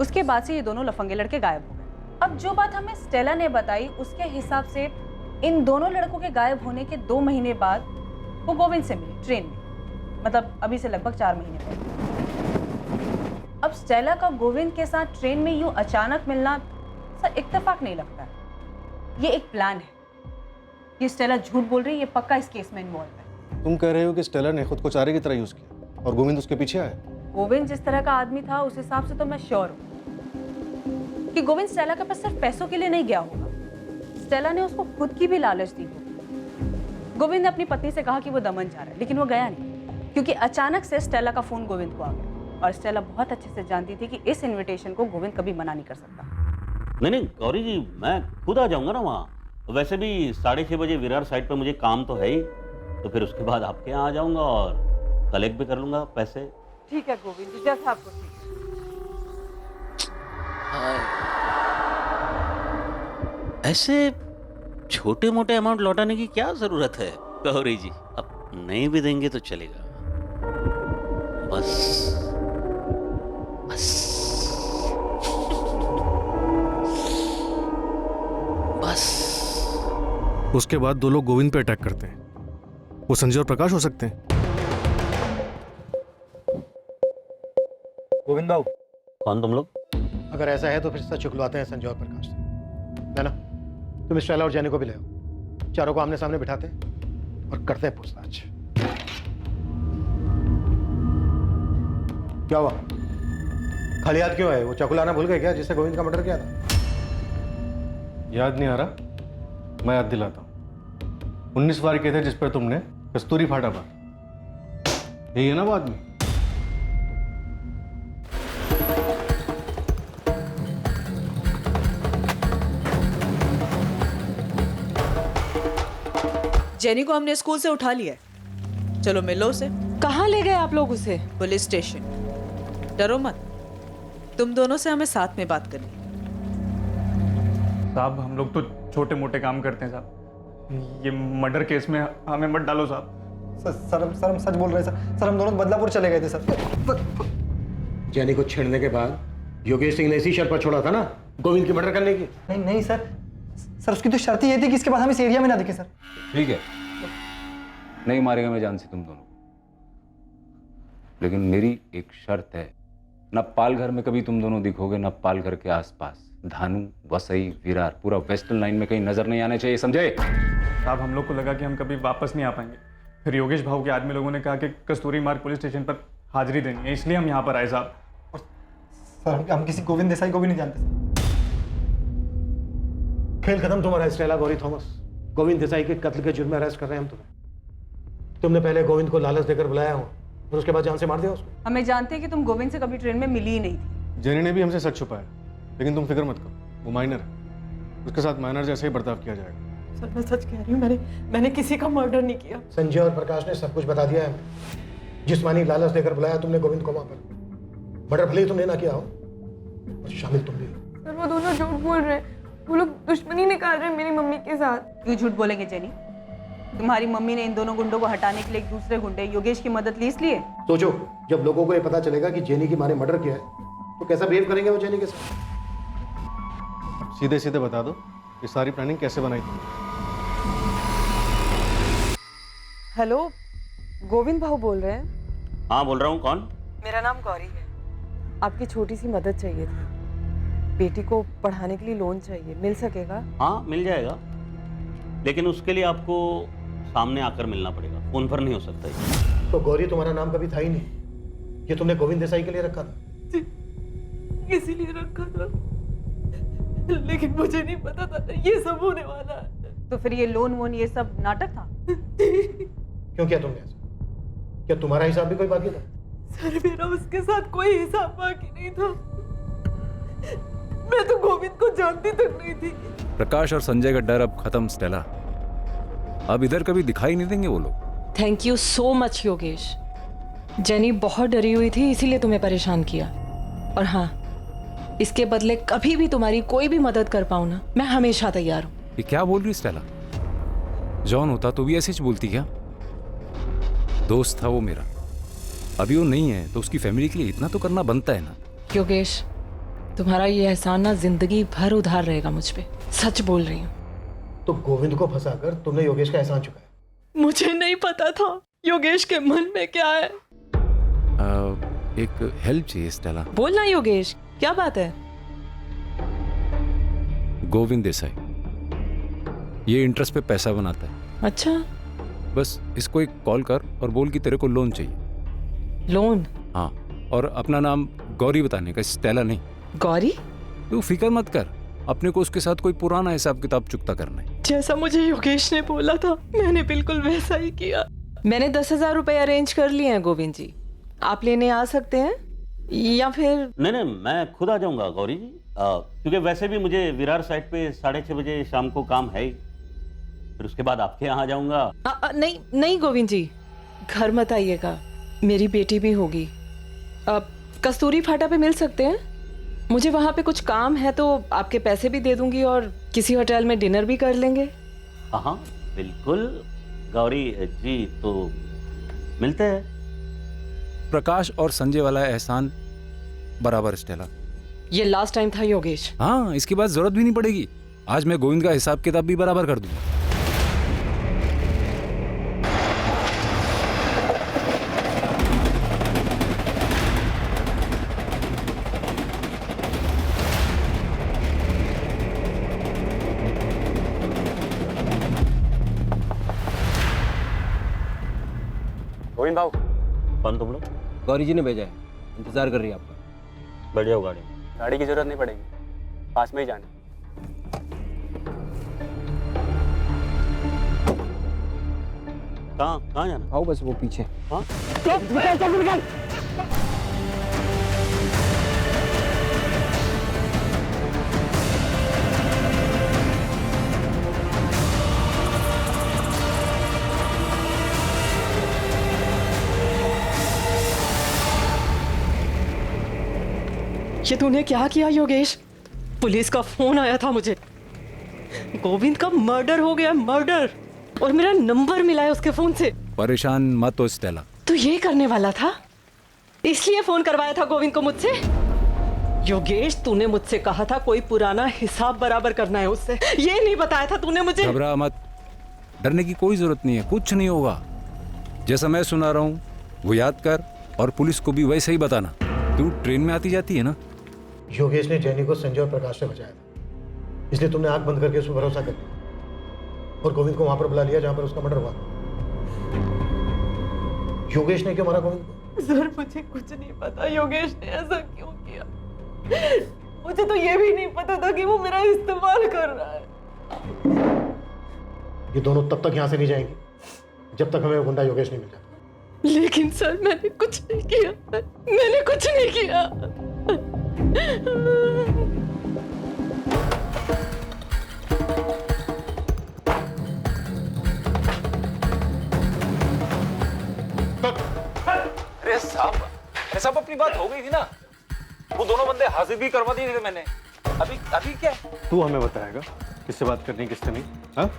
उसके बाद से ये दोनों लफंगे लड़के गायब हो गए। अब जो बात हमें स्टेला ने बताई उसके हिसाब से इन दोनों लड़कों के गायब होने के 2 महीने बाद वो गोविंद से मिले ट्रेन में, मतलब अभी से लगभग 4 महीने पहले। अब स्टेला का गोविंद के साथ ट्रेन में यूं अचानक मिलना सर इत्तेफाक नहीं लगता है, ये एक प्लान है। ये स्टेला झूठ बोल रही है, ये पक्का इस केस में इन्वॉल्व है। तुम कह रहे हो कि स्टेला ने खुद को चारे की तरह यूज किया और गोविंद उसके पीछे आया? गोविंद जिस तरह का आदमी था उस हिसाब से तो मैं श्योर हूँ कि गोविंद स्टेला के पास सिर्फ पैसों के लिए नहीं गया होगा। स्टेला ने उसको खुद की भी लालच दी होगी। गोविंद ने अपनी पत्नी से कहा कि वो दमन जा रहा है, लेकिन वो गया नहीं, क्योंकि अचानक से स्टेला का फोन गोविंद को आ गया और स्टेला बहुत अच्छे से जानती थी कि इस इन्विटेशन को गोविंद कभी मना नहीं कर सकता। नहीं गौरी जी, मैं खुद आ जाऊंगा ना वहाँ। वैसे भी 6:30 बजे विरार साइड पर मुझे काम तो है ही, तो फिर उसके बाद आपके यहाँ आ जाऊंगा और कलेक्ट भी कर लूंगा पैसे। ठीक है गोविंद जी, जैसा आपको ठीक। ऐसे छोटे मोटे अमाउंट लौटाने की क्या जरूरत है गौरी जी? अब नहीं भी देंगे तो चलेगा, बस बस बस। उसके बाद 2 लोग गोविंद पे अटैक करते हैं। वो संजय और प्रकाश हो सकते हैं। गोविंद बाबू, कौन तुम लोग? अगर ऐसा है तो फिर सच चुकलवाते हैं संजय और प्रकाश से। ना, तुम स्टेला और जेनी को भी ले आओ, चारों को आमने सामने बिठाते हैं और करते हैं पूछताछ। क्या हुआ? खाली याद क्यों है? वो चाकू लाना भूल गए क्या, जिससे गोविंद का मर्डर किया था? याद नहीं आ रहा, मैं याद दिलाता हूँ। 19 बार के थे जिस पर तुमने कस्तूरी फाटा बार। यही है ना वो आदमी? जेनी को हमने स्कूल से उठा लिया है, चलो मिलो उसे। कहाँ ले गए आप लोग उसे? Police station. डरो मत, तुम दोनों से हमें साथ में बात करनी। साहब, हम लोग तो छोटे मोटे काम करते हैं साहब, ये मर्डर केस में हमें मत डालो साहब। सर हम सच बोल रहे हैं सर, हम दोनों बदलापुर चले गए थे सर। जेनी को छेड़ने के बाद योगेश सिंह ने इसी शर्त पर छोड़ा था ना, गोविंद की मर्डर करने की। नहीं सर, उसकी तो शर्त ये थी कि इसके बाद हम इस एरिया में ना दिखे सर। ठीक है, नहीं मारेगा मैं जान से तुम दोनों, लेकिन मेरी एक शर्त है, न पालघर में कभी तुम दोनों दिखोगे, न पालघर के आसपास। धानु, वसई, विरार, पूरा वेस्टर्न लाइन में कहीं नजर नहीं आने चाहिए, समझे? साहब हम लोग को लगा कि हम कभी वापस नहीं आ पाएंगे, फिर योगेश भाऊ के आदमी लोगों ने कहा कि कस्तूरी मार्ग पुलिस स्टेशन पर हाजिरी देनी है, इसलिए हम यहाँ पर आए साहब। सर हम किसी गोविंद देसाई को भी नहीं जानते। खेल खत्म तुम्हारा स्टेला गौरी थॉमस। गोविंद देसाई के कत्ल के जुर्म में अरेस्ट कर रहे हैं हम तुम्हें। तुमने पहले गोविंद को लालच देकर बुलाया हो और उसके बाद जान से मार दिया उसको। हमें जानते हैं कि तुम गोविंद से कभी ट्रेन में मिली ही नहीं थी। जेनी ने भी हमसे सच छुपाया, लेकिन तुम फिक्र मत करो, वो माइनर है, उसके साथ माइनर जैसे ही बर्ताव किया जाएगा। सर मैं सच कह रही हूँ, मैंने किसी का मर्डर नहीं किया। संजय और प्रकाश ने सब कुछ बता दिया है हमें। जिस्मानी लालच देकर बुलाया तुमने गोविंद को वहां पर। मर्डर भले ही तुमने ना किया हो और शामिल तुम भी। सर वो दोनों झूठ बोल रहे हैं, वो लोग दुश्मनी निकाल रहे हैं मेरी मम्मी के साथ। क्यों झूठ बोलेंगे जेनी? तुम्हारी मम्मी ने इन दोनों गुंडों को हटाने के लिए एक दूसरे गुंडे योगेश की मदद ली इसलिए। सोचो जब लोगों को ये पता चलेगा कि जेनी की माँ ने मर्डर किया है तो कैसा बिहेव करेंगे वो जेनी के साथ। सीधे सीधे बता दो ये सारी प्लानिंग कैसे बनाई तुमने? हेलो, गोविंद भाऊ बोल रहे हैं? हाँ बोल रहा हूँ। कौन? मेरा नाम गौरी है। आपकी छोटी सी मदद चाहिए थी, बेटी को पढ़ाने के लिए लोन चाहिए, मिल सकेगा? हाँ मिल जाएगा, लेकिन उसके लिए आपको सामने आकर मिलना पड़ेगा, फोन पर नहीं हो सकता है। तो गौरी तुम्हारा नाम कभी था ही नहीं, ये तुमने गोविंद देसाई के लिए रखा था। इसीलिए रखा था, लेकिन मुझे नहीं पता था ये सब होने वाला है। तो फिर ये लोन वोन ये सब नाटक था? क्यों किया तुमने ऐसा? क्या तुम्हारा हिसाब भी कोई बाकी था? सर मेरा उसके साथ कोई हिसाब बाकी नहीं था, मैं तो गोविंद को जानती तक नहीं थी। प्रकाश और संजय का डर अब खत्म स्टेला, अब इधर कभी दिखाई नहीं देंगे वो लोग। Thank you so much Yogesh. Jenny बहुत डरी हुई थी इसीलिए तुम्हें परेशान किया। और हाँ, इसके बदले कभी भी तुम्हारी कोई भी मदद कर पाऊँ ना, मैं हमेशा तैयार हूँ। ये क्या बोल रही स्टेला? जॉन होता तो भी ऐसे ही बोलती क्या? दोस्त था वो मेरा, अभी वो नहीं है तो उसकी फैमिली के लिए इतना तो करना बनता है ना। योगेश तुम्हारा ये एहसान ना जिंदगी भर उधार रहेगा मुझ पे, सच बोल रही हूँ। तो गोविंद को फंसाकर तुमने योगेश का एहसान चुकाया? मुझे नहीं पता था योगेश के मन में क्या है। एक हेल्प चाहिए स्टेला। बोलना योगेश, क्या बात है? गोविंद देसाई ये इंटरेस्ट पे पैसा बनाता है। अच्छा, बस इसको एक कॉल कर और बोल कि तेरे को लोन चाहिए। लोन? हाँ, और अपना नाम गौरी बताने का, स्टेला नहीं। गौरी? तू फिक्र मत कर, अपने को उसके साथ कोई पुराना हिसाब किताब चुकता करना है। जैसा मुझे योगेश ने बोला था मैंने बिल्कुल वैसा ही किया। मैंने 10,000 रुपए अरेंज कर लिए हैं गोविंद जी, आप लेने आ सकते हैं या फिर? नहीं मैं खुद आ जाऊंगा गौरी जी, क्योंकि वैसे भी मुझे विरार साइड पे 6:30 बजे शाम को काम है ही, फिर उसके बाद आपके यहाँ आ जाऊंगा। नहीं गोविंद जी, घर मत आइएगा, मेरी बेटी भी होगी। कस्तूरी फाटा पे मिल सकते हैं? मुझे वहाँ पे कुछ काम है तो आपके पैसे भी दे दूंगी और किसी होटल में डिनर भी कर लेंगे। हाँ बिल्कुल गौरी जी, तो मिलते हैं। प्रकाश और संजय वाला एहसान बराबर स्टेला। ये लास्ट टाइम था योगेश। हाँ, इसके बाद जरूरत भी नहीं पड़ेगी। आज मैं गोविंद का हिसाब किताब भी बराबर कर दूंगा। गोविंद भाव। कौन तुम लोग? गौरी जी ने भेजा है, इंतजार कर रही है आपका। बैठ जाओ गाड़ी में। गाड़ी की जरूरत नहीं पड़ेगी, पास में ही जाना। कहाँ जाना? आओ बस वो पीछे। हाँ? ये तूने क्या किया योगेश? पुलिस का फोन आया था मुझे, गोविंद का मर्डर हो गया, मर्डर, और मेरा नंबर मिला है उसके फोन से। परेशान मत हो स्टेला। तू ये करने वाला था, इसलिए फोन करवाया था गोविंद को मुझसे? योगेश तूने मुझसे कहा था कोई पुराना हिसाब बराबर करना है उससे, ये नहीं बताया था तूने मुझे। घबरा मत, डरने की कोई जरूरत नहीं है, कुछ नहीं होगा। जैसा मैं सुना रहा हूँ वो याद कर और पुलिस को भी वैसे ही बताना। तू ट्रेन में आती जाती है ना। योगेश ने जैनी को संजय और प्रकाश से बचाया था, इसलिए तुमने आंख बंद करके उस पर भरोसा कर लिया और गोविंद को वहां पर बुला लिया जहां पर उसका मर्डर हुआ। योगेश ने क्यों मारा गोविंद को? सर मुझे कुछ नहीं पता योगेश ने ऐसा क्यों किया। मुझे तो ये भी नहीं पता था कि वो मेरा इस्तेमाल कर रहा है। ये दोनों तब तक यहां से नहीं जाएंगे जब तक हमें वो गुंडा योगेश नहीं मिल जाता। लेकिन सर मैंने कुछ नहीं किया, मैंने कुछ नहीं किया। अरे साहब अपनी बात हो गई थी ना। वो दोनों बंदे हाजिर भी करवा दिए थे मैंने। अभी क्या? तू हमें बताएगा किससे बात करनी किससे नहीं? हाँ,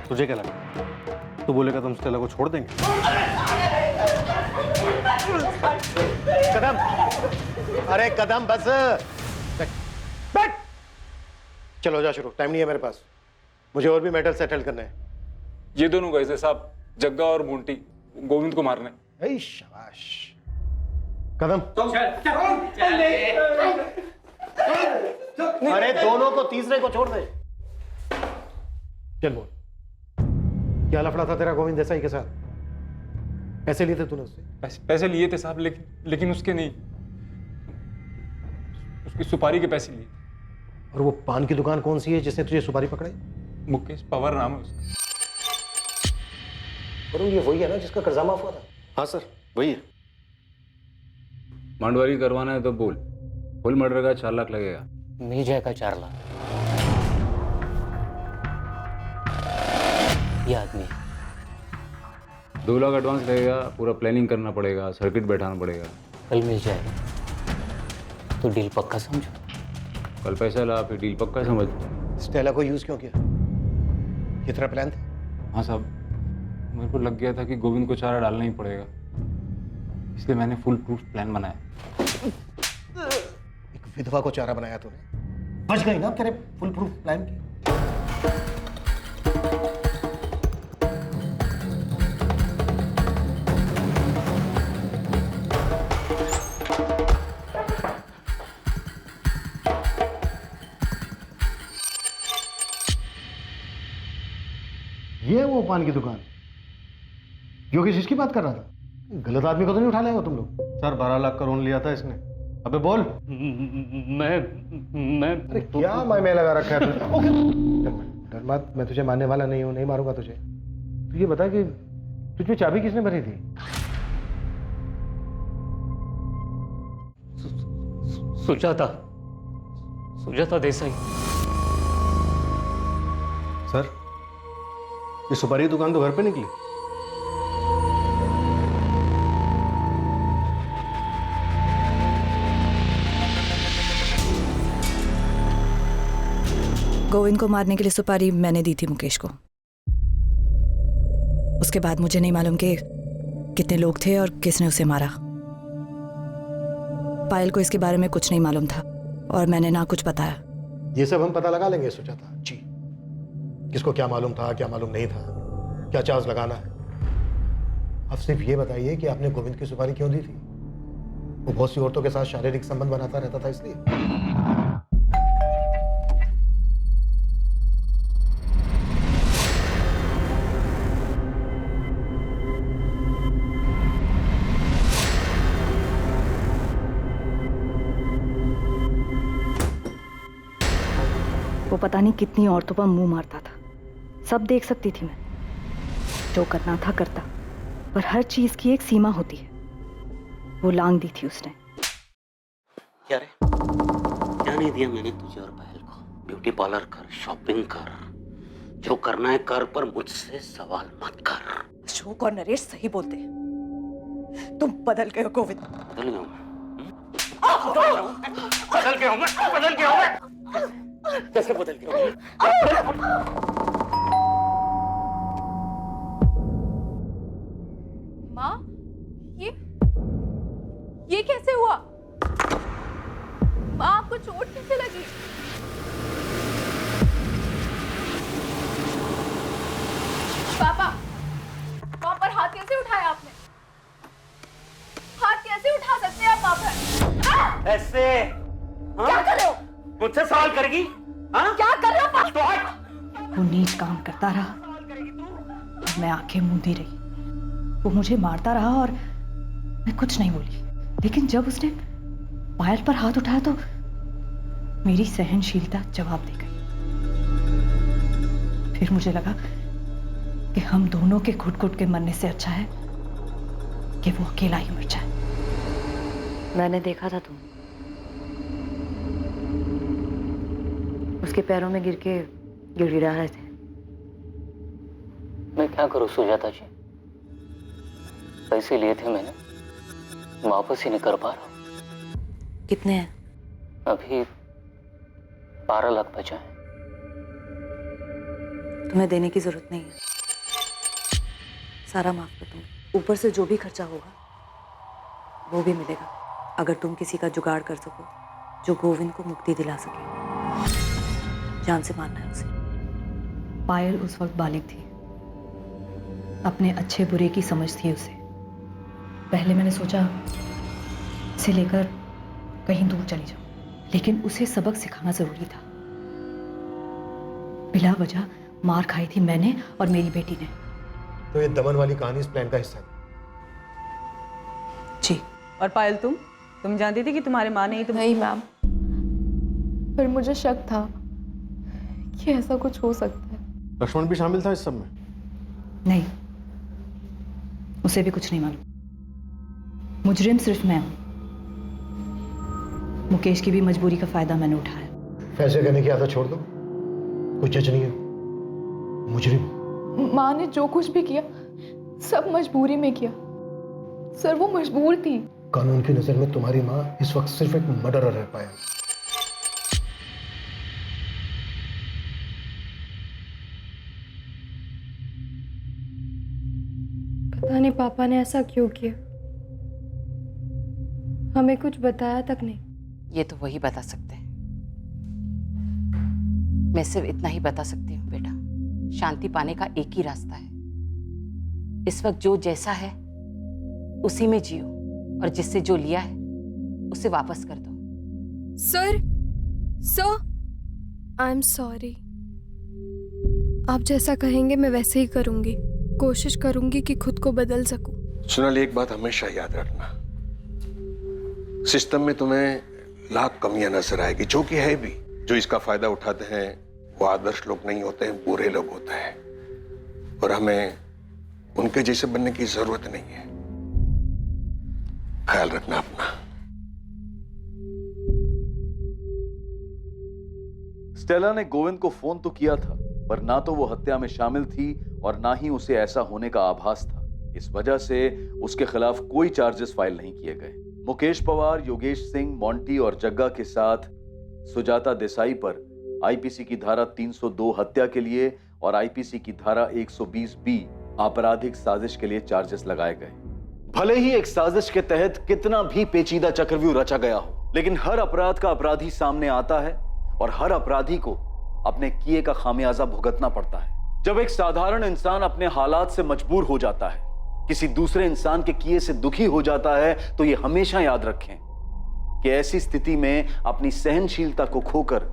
तुझे क्या लगा तू बोलेगा तुम स्टेला को छोड़ देंगे? कदम, अरे कदम बस बैठ। चलो जा शुरू, टाइम नहीं है मेरे पास, मुझे और भी मैटर सेटल करने हैं। ये दोनों गए थे साहब, जग्गा और मोंटी, गोविंद को मारने। ऐ शाबाश। कदम अरे दोनों को, तीसरे को छोड़ दे। चल बोल, क्या लफड़ा था तेरा गोविंद देसाई के साथ? पैसे लिए थे तूने उससे? पैसे लिए थे साहब, लेकिन उसके नहीं, उसकी सुपारी के पैसे लिए। और वो पान की दुकान कौन सी है जिसने तुझे सुपारी पकड़ाई? मुकेश पवार नाम है उसका। और ये वही है ना जिसका कर्जा माफ हुआ था? हाँ सर, वही है। मांडवारी करवाना है तो बोल, फुल मर्डर का 4 लाख लगेगा। मिल जाएगा 4 लाख। ये आदमी 2 लाख एडवांस लगेगा, पूरा प्लानिंग करना पड़ेगा, सर्किट बैठाना पड़ेगा। कल मिल जाएगा तो डील पक्का समझो। कल पैसा ला फिर डील पक्का समझ। स्टेला को यूज क्यों किया? ये तेरा प्लान था? हाँ साहब, मेरे को लग गया था कि गोविंद को चारा डालना ही पड़ेगा, इसलिए मैंने फुल प्रूफ प्लान बनाया। एक विधवा को चारा बनाया तूने, बच गई ना तेरे फुल प्रूफ प्लान की। ये वो पान की दुकान, योगेश इसकी बात कर रहा था? गलत आदमी को तो नहीं उठा लेगा तुम लोग? सर 12 लाख का लोन लिया था इसने। अबे बोल। मैं अरे क्या मैं लगा रखा है तूने? ओके डर मत, मैं तुझे मारने वाला नहीं हूं, नहीं मारूंगा तुझे। तू ये बता कि तुझ में चाबी किसने भरी थी? सुजाता देसाई। सर ये सुपारी की दुकान तो घर पे निकली। गोविंद को मारने के लिए सुपारी मैंने दी थी मुकेश को। उसके बाद मुझे नहीं मालूम कि कितने लोग थे और किसने उसे मारा। पायल को इसके बारे में कुछ नहीं मालूम था और मैंने ना कुछ बताया। ये सब हम पता लगा लेंगे सुजाता जी, किसको क्या मालूम था, क्या मालूम नहीं था, क्या चार्ज लगाना है। अब सिर्फ ये बताइए कि आपने गोविंद की सुपारी क्यों दी थी? वो बहुत सी औरतों के साथ शारीरिक संबंध बनाता रहता था इसलिए? वो पता नहीं कितनी औरतों पर मुंह मारता था, सब देख सकती थी मैं। जो करना था करता, पर हर चीज की एक सीमा होती है। वो लांग दी थी उसने। क्या रे, क्या नहीं दिया मैंने तुझे और पायल को? ब्यूटी पार्लर कर, शॉपिंग कर, जो करना है कर, पर मुझसे सवाल मत कर। अशोक और नरेश सही बोलते, तुम बदल गए हो गोविंद। बदल गया हूँ मैं। कैसे बदल गया हूँ? माँ, ये कैसे हुआ? माँ, आपको चोट कैसे लगी? पापा, वहां पर हाथ कैसे उठाया आपने? हाथ कैसे सवाल करेगी? हाँ? क्या कर रहा पागल? वो नीच काम करता रहा और मैं आंखें मूंदी रही। वो मुझे मारता रहा और मैं कुछ नहीं बोली, लेकिन जब उसने पायल पर हाथ उठाया तो मेरी सहनशीलता जवाब दे गई। फिर मुझे लगा कि हम दोनों के घुट-घुट के मरने से अच्छा है कि वो अकेला ही मर जाए। मैंने देखा था तुम उसके पैरों में गिर के गिड़गिड़ा रहे थे। मैं क्या करूं सुजाता जी? पैसे लिए थे मैंने, वापस ही नहीं कर पा रहा हूं। कितने हैं? अभी 12 लाख बचा है। तुम्हें देने की जरूरत नहीं है, सारा माफ कर दूंगी। ऊपर से जो भी खर्चा होगा वो भी मिलेगा, अगर तुम किसी का जुगाड़ कर सको जो गोविंद को मुक्ति दिला सके। जान से मारना है उसे। पायल उस वक्त बालिग थी, अपने अच्छे बुरे की समझ थी उसे। पहले मैंने सोचा इसे लेकर कहीं दूर चली जाऊं, लेकिन उसे सबक सिखाना जरूरी था। बिला वजह मार खाई थी मैंने और मेरी बेटी ने। तो ये दमन वाली कहानी इस प्लान का हिस्सा है? जी। और पायल तुम जानती थी कि तुम्हारे माँ ने ही तुम? नहीं मैम, पर मुझे शक था कि ऐसा कुछ हो सकता है। लक्ष्मण भी शामिल था इस सब में? नहीं, उसे भी कुछ नहीं मालूम। मुजरिम सिर्फ मैं हूं। मुकेश की भी मजबूरी का फायदा मैंने उठाया। फैसले करने की आदत छोड़ दो, कोई जज नहीं है, मुजरिम। माँ ने जो कुछ भी किया सब मजबूरी में किया। सर वो मजबूर थी। कानून की नजर में तुम्हारी माँ इस वक्त सिर्फ एक मर्डरर है पायल। पता नहीं पापा ने ऐसा क्यों किया, हमें कुछ बताया तक नहीं। ये तो वही बता सकते हैं। मैं सिर्फ इतना ही बता सकती हूँ बेटा, शांति पाने का एक ही रास्ता है। इस वक्त जो जैसा है उसी में जियो, और जिससे जो लिया है उसे वापस कर दो। Sir I am sorry. आप जैसा कहेंगे मैं वैसे ही करूंगी। कोशिश करूंगी कि खुद को बदल सकूं। सोनाली, एक बात हमेशा याद रखना, सिस्टम में तुम्हें लाख कमियां नजर आएगी, जो कि है भी। जो इसका फायदा उठाते हैं वो आदर्श लोग नहीं होते हैं, बुरे लोग होते हैं, और हमें उनके जैसे बनने की जरूरत नहीं है। ख्याल रखना अपना। स्टेला ने गोविंद को फोन तो किया था, पर ना तो वो हत्या में शामिल थी और ना ही उसे ऐसा होने का आभास था। इस वजह से उसके खिलाफ कोई चार्जेस फाइल नहीं किए गए। मुकेश पवार, योगेश सिंह, मोंटी और जग्गा के साथ सुजाता देसाई पर आईपीसी की धारा 302 हत्या के लिए और आईपीसी की धारा 120B आपराधिक साजिश के लिए चार्जेस लगाए गए। भले ही एक साजिश के तहत कितना भी पेचीदा चक्रव्यूह रचा गया हो, लेकिन हर अपराध का अपराधी सामने आता है और हर अपराधी को अपने किए का खामियाजा भुगतना पड़ता है। जब एक साधारण इंसान अपने हालात से मजबूर हो जाता है, किसी दूसरे इंसान के किए से दुखी हो जाता है, तो ये हमेशा याद रखें कि ऐसी स्थिति में अपनी सहनशीलता को खोकर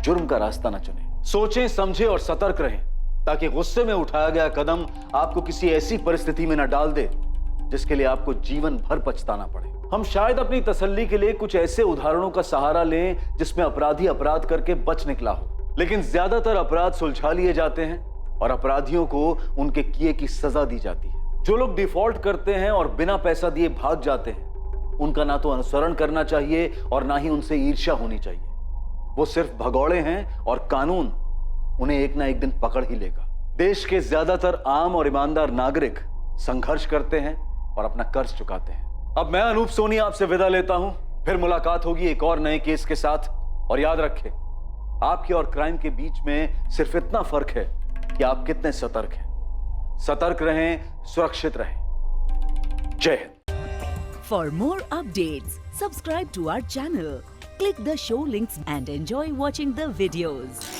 जुर्म का रास्ता न चुनें। सोचें, समझें और सतर्क रहें, ताकि गुस्से में उठाया गया कदम आपको किसी ऐसी परिस्थिति में न डाल दे जिसके लिए आपको जीवन भर पछताना पड़े। हम शायद अपनी तसल्ली के लिए कुछ ऐसे उदाहरणों का सहारा लें जिसमें अपराधी अपराध करके बच निकला हो, लेकिन ज्यादातर अपराध सुलझा लिए जाते हैं और अपराधियों को उनके किए की सजा दी जाती है। जो लोग डिफॉल्ट करते हैं और बिना पैसा दिए भाग जाते हैं, उनका ना तो अनुसरण करना चाहिए और ना ही उनसे ईर्ष्या होनी चाहिए। वो सिर्फ भगौड़े हैं और कानून उन्हें एक ना एक दिन पकड़ ही लेगा। देश के ज्यादातर आम और ईमानदार नागरिक संघर्ष करते हैं और अपना कर्ज चुकाते हैं। अब मैं अनूप सोनी आपसे विदा लेता हूं, फिर मुलाकात होगी एक और नए केस के साथ। और याद रखें, आपके और क्राइम के बीच में सिर्फ इतना फर्क है कि आप कितने सतर्क हैं। सतर्क रहें, सुरक्षित रहें। जय Hind. For more updates, subscribe to our channel, click the show links and enjoy watching the videos.